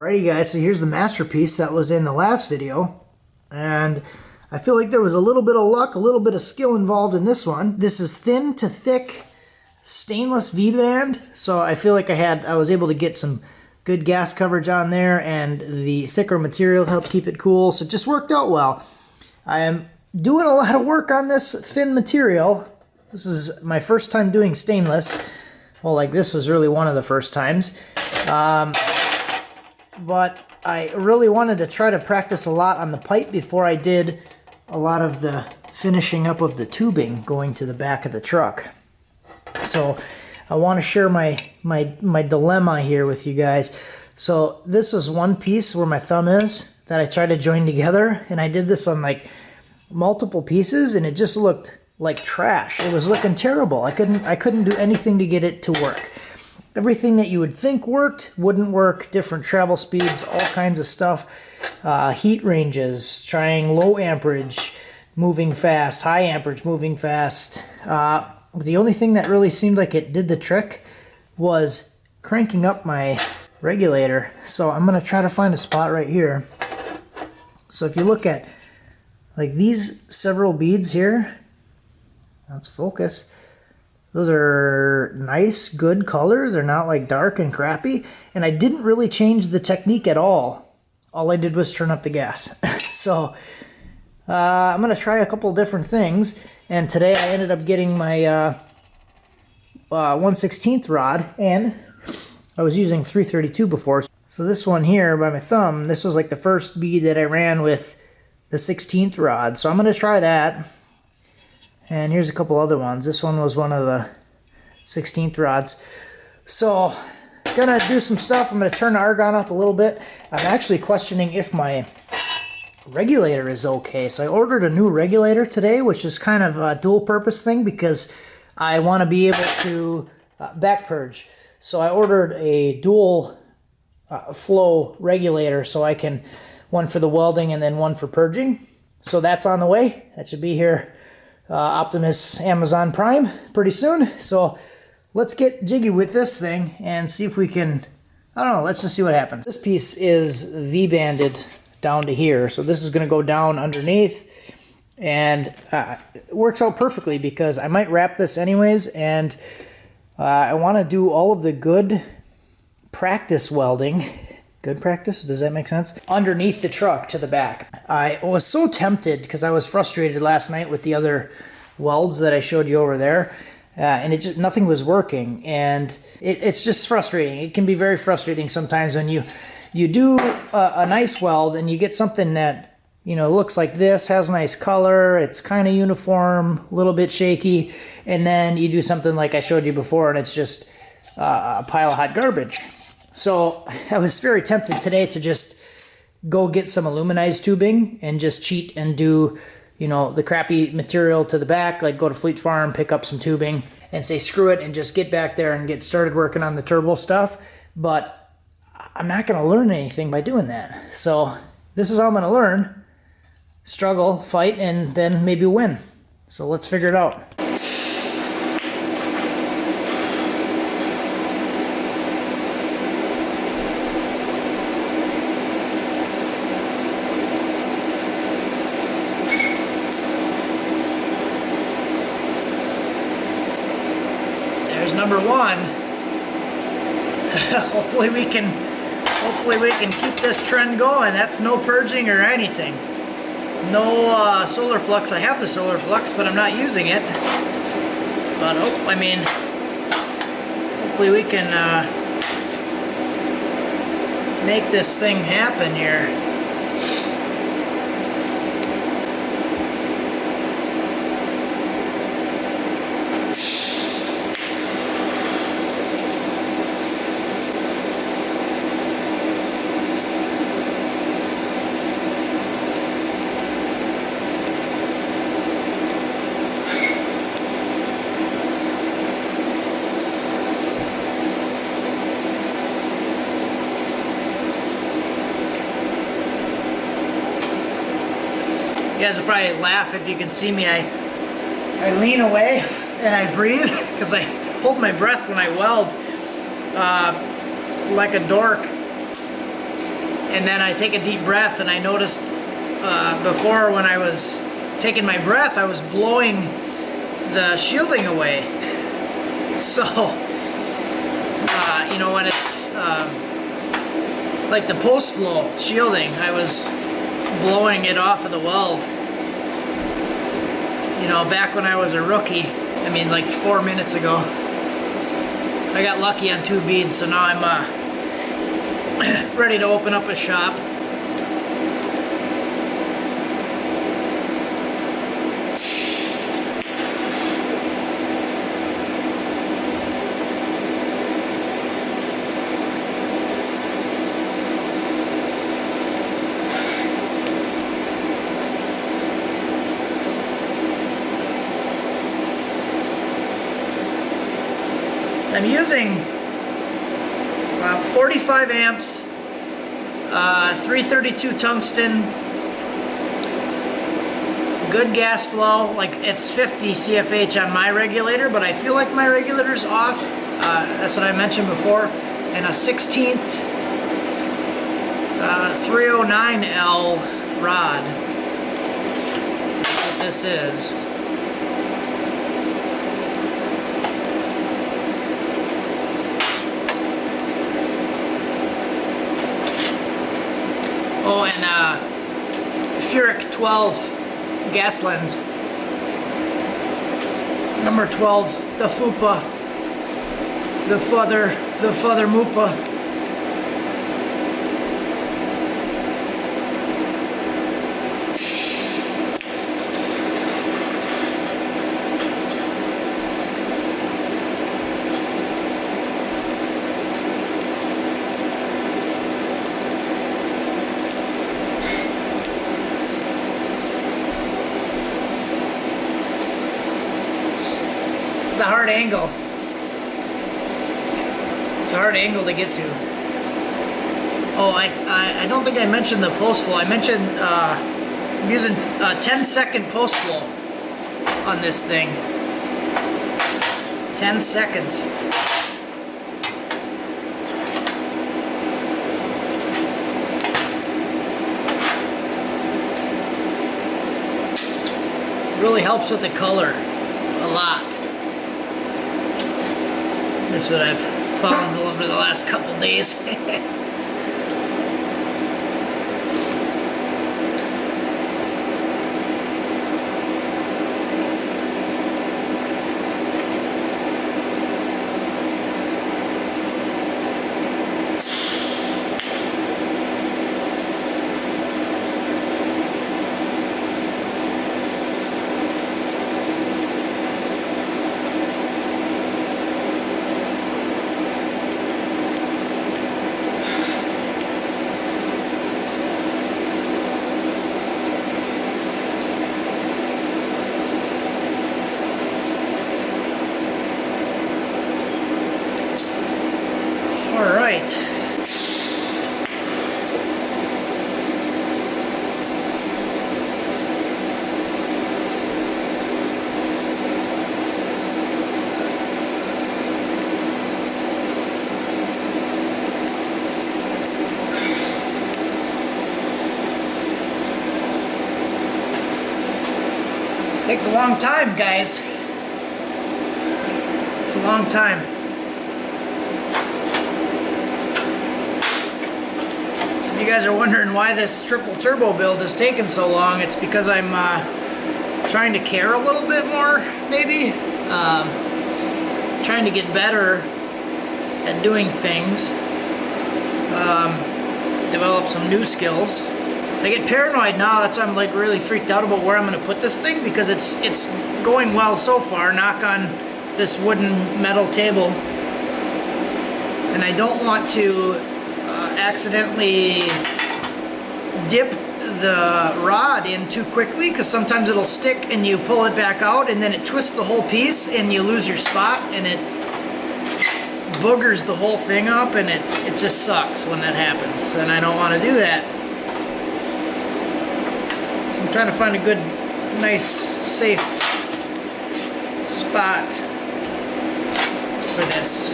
Alrighty guys, so here's the masterpiece that was in the last video, and I feel like there was a little bit of luck, a little bit of skill involved in this one. This is thin to thick stainless V-band, so I feel like I was able to get some good gas coverage on there, and the thicker material helped keep it cool, so it just worked out well. I am doing a lot of work on this thin material. This is my first time doing stainless. Well, like this was really one of the first times. But I really wanted to try to practice a lot on the pipe before I did a lot of the finishing up of the tubing going to the back of the truck. So I want to share my dilemma here with you guys. So this is one piece where my thumb is that I tried to join together, and I did this on like multiple pieces, and it just looked like trash. It was looking terrible. I couldn't do anything to get it to work. Everything that you would think worked wouldn't work. Different travel speeds, all kinds of stuff. Heat ranges, trying low amperage, moving fast, high amperage, moving fast. The only thing that really seemed like it did the trick was cranking up my regulator. So I'm going to try to find a spot right here. So if you look at like these several beads here, let's focus. Those are nice, good color. They're not like dark and crappy. And I didn't really change the technique at all. All I did was turn up the gas. So I'm going to try a couple different things. And today I ended up getting my 1/16 rod. And I was using 332 before. So this one here by my thumb, this was like the first bead that I ran with the 16th rod. So I'm going to try that. And here's a couple other ones. This one was one of the 16th rods. So, gonna do some stuff. I'm gonna turn the argon up a little bit. I'm actually questioning if my regulator is okay. So I ordered a new regulator today, which is kind of a dual purpose thing because I want to be able to back purge. So I ordered a dual flow regulator so I can, one for the welding and then one for purging. So that's on the way. That should be here. Optimus Amazon Prime pretty soon. So let's get jiggy with this thing and see if we can, I don't know, let's just see what happens. This piece is V-banded down to here. So this is going to go down underneath, and it works out perfectly because I might wrap this anyways, and I want to do all of the good practice welding. Good practice, does that make sense? Underneath the truck to the back. I was so tempted because I was frustrated last night with the other welds that I showed you over there, and it just, nothing was working, and it's just frustrating. It can be very frustrating sometimes when you do a nice weld and you get something that, you know, looks like this, has nice color, it's kind of uniform, a little bit shaky, and then you do something like I showed you before and it's just a pile of hot garbage. So I was very tempted today to just go get some aluminized tubing and just cheat and do, you know, the crappy material to the back, like go to Fleet Farm, pick up some tubing and say screw it and just get back there and get started working on the turbo stuff. But I'm not going to learn anything by doing that. So this is how I'm going to learn, struggle, fight, and then maybe win. So let's figure it out. Number one. hopefully we can keep this trend going. That's no purging or anything. No solar flux. I have the solar flux, but I'm not using it. But I mean, hopefully we can make this thing happen here. You guys will probably laugh if you can see me. I lean away and I breathe because I hold my breath when I weld like a dork. and then I take a deep breath, and I noticed before when I was taking my breath, I was blowing the shielding away. So, you know, when it's like the post-flow shielding, I was blowing it off of the weld. You know, back when I was a rookie, I mean like 4 minutes ago. I got lucky on 2 beads, so now I'm ready to open up a shop. I'm using 45 amps, 332 tungsten, good gas flow, like it's 50 CFH on my regulator, but I feel like my regulator's off. That's what I mentioned before. And a 16th 309L rod. That's what this is. Oh, and Furic 12 gas lens. Number 12, the Fupa. The Father Mupa. It's a hard angle. It's a hard angle to get to. Oh, I don't think I mentioned the post flow. I mentioned I'm using a 10-second post flow on this thing. 10 seconds. Really helps with the color a lot. That's what I've found over the last couple days. All right. Takes a long time, guys. It's a long time. So if you guys are wondering why this triple turbo build is taking so long, it's because I'm trying to care a little bit more, maybe. Trying to get better at doing things. Develop some new skills. So I get paranoid now. That's why I'm like really freaked out about where I'm going to put this thing, because it's going well so far. Knock on this wooden metal table, and I don't want to accidentally dip the rod in too quickly, because sometimes it'll stick and you pull it back out and then it twists the whole piece and you lose your spot and it boogers the whole thing up, and it just sucks when that happens, and I don't want to do that. So I'm trying to find a good, nice, safe spot for this.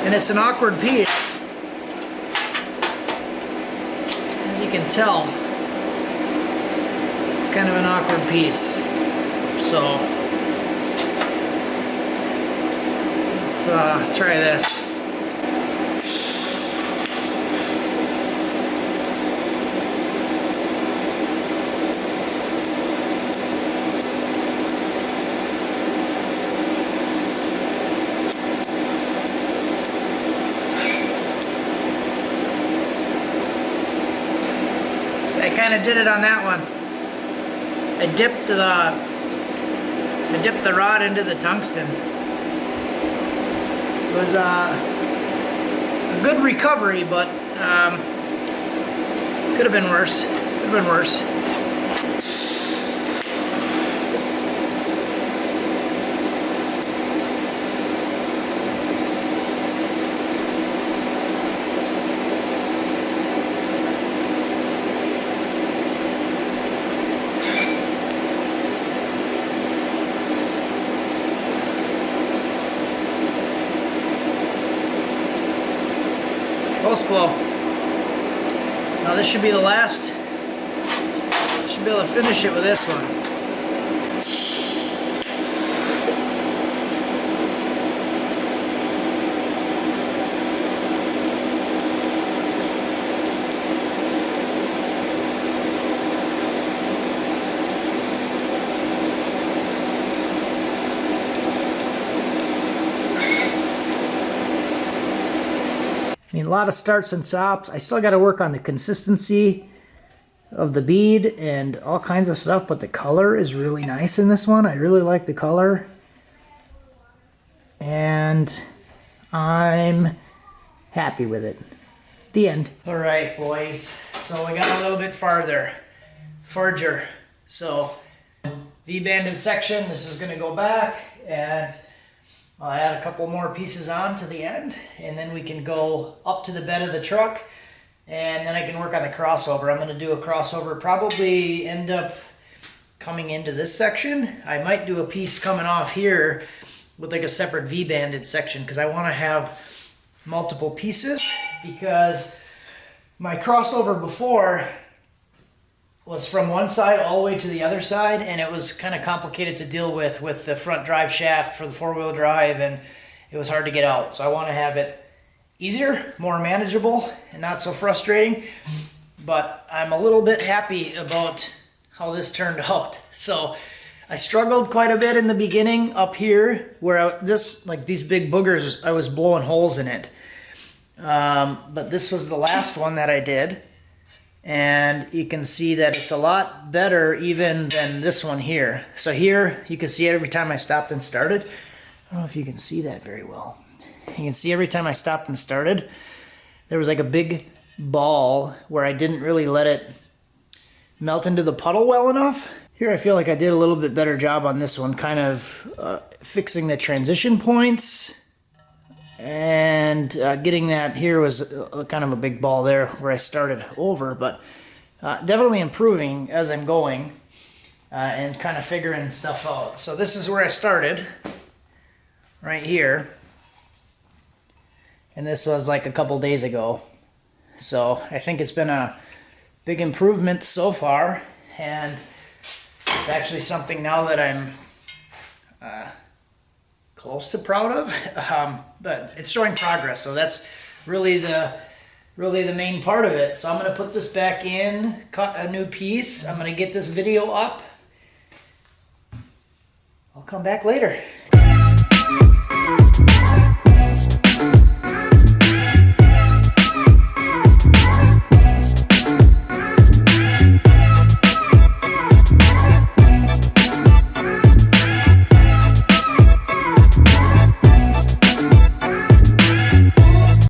And it's an awkward piece. you can tell, it's kind of an awkward piece. So let's try this. I kind of did it on that one. I dipped the rod into the tungsten. It was a good recovery, but could have been worse. Could have been worse. Post flow. Now this should be the last. Should be able to finish it with this one. I mean, a lot of starts and stops. I still got to work on the consistency of the bead and all kinds of stuff, but the color is really nice in this one. I really like the color. And I'm happy with it. The end. All right, boys. So we got a little bit farther. Forger. So V-banded section. This is going to go back, and I'll add a couple more pieces on to the end, and then we can go up to the bed of the truck, and then I can work on the crossover. I'm going to do a crossover, probably end up coming into this section. I might do a piece coming off here with like a separate V-banded section, because I want to have multiple pieces, because my crossover before was from one side all the way to the other side, and it was kind of complicated to deal with the front drive shaft for the four-wheel drive, and it was hard to get out. So I want to have it easier, more manageable, and not so frustrating. But I'm a little bit happy about how this turned out. So I struggled quite a bit in the beginning up here, where like these big boogers, I was blowing holes in it. But this was the last one that I did. And you can see that it's a lot better even than this one here. So here, you can see it every time I stopped and started. I don't know if you can see that very well. You can see every time I stopped and started, there was like a big ball where I didn't really let it melt into the puddle well enough. Here I feel like I did a little bit better job on this one, kind of fixing the transition points. And getting that here was kind of a big ball there where I started over, but definitely improving as I'm going and kind of figuring stuff out. So this is where I started, right here, and this was like a couple days ago. So I think it's been a big improvement so far, and it's actually something now that I'm close to proud of, but it's showing progress, so that's really the main part of it. So I'm going to put this back in, cut a new piece. I'm going to get this video up. I'll come back later.